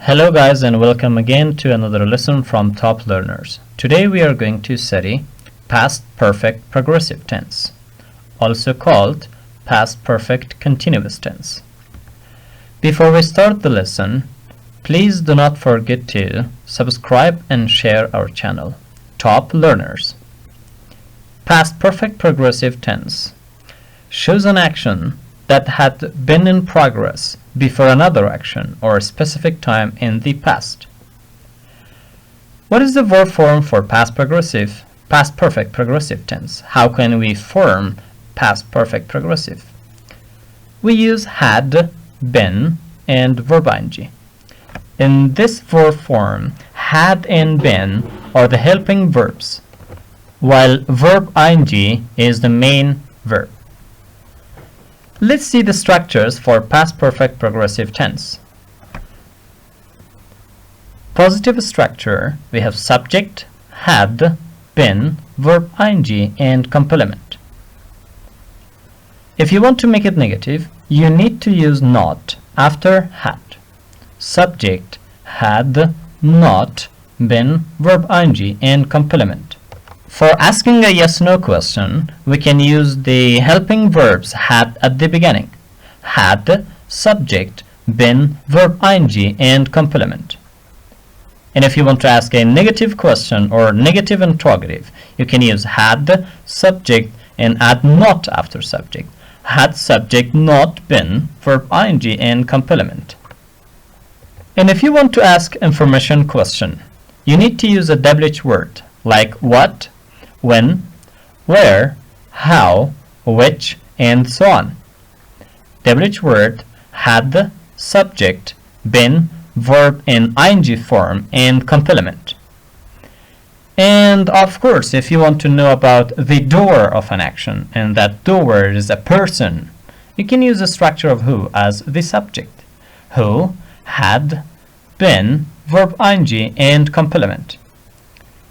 Hello guys, and welcome again to another lesson from Top Learners. Today we are going to study past perfect progressive tense, also called past perfect continuous tense. Before we start the lesson, please do not forget to subscribe and share our channel, Top Learners. Past perfect progressive tense shows an action that had been in progress before another action or a specific time in the past. What is the verb form for past perfect progressive tense? How can we form past perfect progressive? We use had, been, and verb ing. In this verb form, had and been are the helping verbs, while verb ing is the main verb. Let's see the structures for past perfect progressive tense. Positive structure, we have subject, had, been, verb ing, and complement. If you want to make it negative, you need to use not after had. Subject, had, not, been, verb ing, and complement. For asking a yes-no question, we can use the helping verbs had at the beginning. Had, subject, been, verb ing, and complement. And if you want to ask a negative question or negative interrogative, you can use had, subject, and add not after subject. Had, subject, not, been, verb ing, and complement. And if you want to ask information question, you need to use a WH word like what, when, where, how, which, and so on. WH word had, subject, been, verb in ing form, and complement. And of course, if you want to know about the doer of an action, and that doer is a person, you can use the structure of who as the subject. Who, had, been, verb ing, and complement.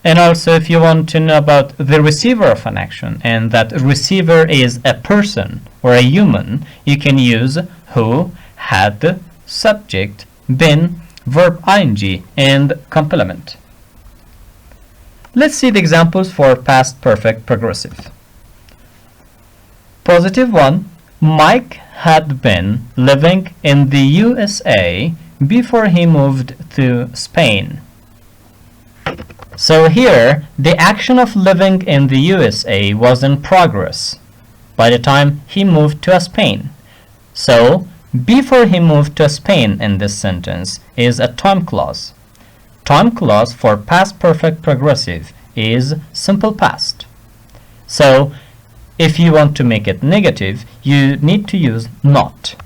And also, if you want to know about the receiver of an action, and that receiver is a person or a human, you can use who, had, subject, been, verb ing, and complement. Let's see the examples for past perfect progressive. Positive 1. Mike had been living in the USA before he moved to Spain. So here, the action of living in the USA was in progress by the time he moved to Spain. So, before he moved to Spain in this sentence is a time clause. Time clause for past perfect progressive is simple past. So, if you want to make it negative, you need to use not.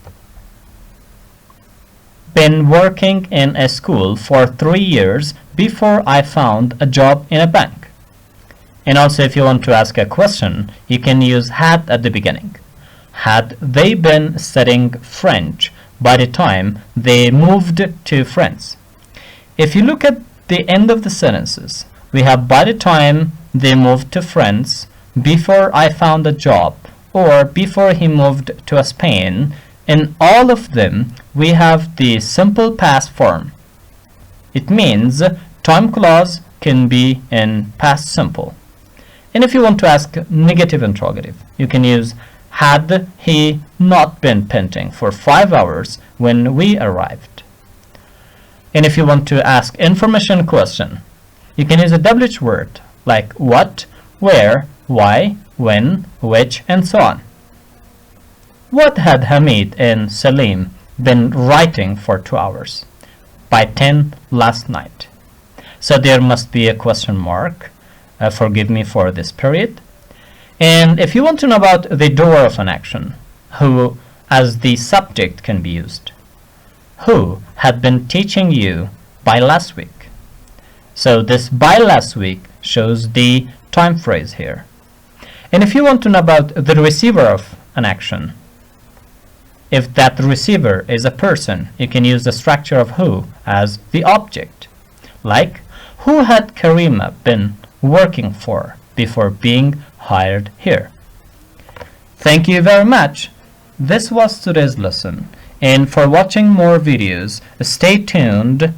Been working in a school for 3 years before I found a job in a bank. And also, if you want to ask a question, you can use had at the beginning. Had they been studying French by the time they moved to France? If you look at the end of the sentences, we have by the time they moved to France, before I found a job, or before he moved to Spain. In all of them, we have the simple past form. It means time clause can be in past simple. And if you want to ask negative interrogative, you can use had he not been painting for 5 hours when we arrived. And if you want to ask information question, you can use a WH word like what, where, why, when, which, and so on. What had Hamid and Salim been writing for 2 hours? By 10 last night. So there must be a question mark. Forgive me for this period. And if you want to know about the doer of an action, who as the subject can be used. Who had been teaching you by last week? So this by last week shows the time phrase here. And if you want to know about the receiver of an action, if that receiver is a person, you can use the structure of who as the object. Like, who had Karima been working for before being hired here? Thank you very much. This was today's lesson. And for watching more videos, stay tuned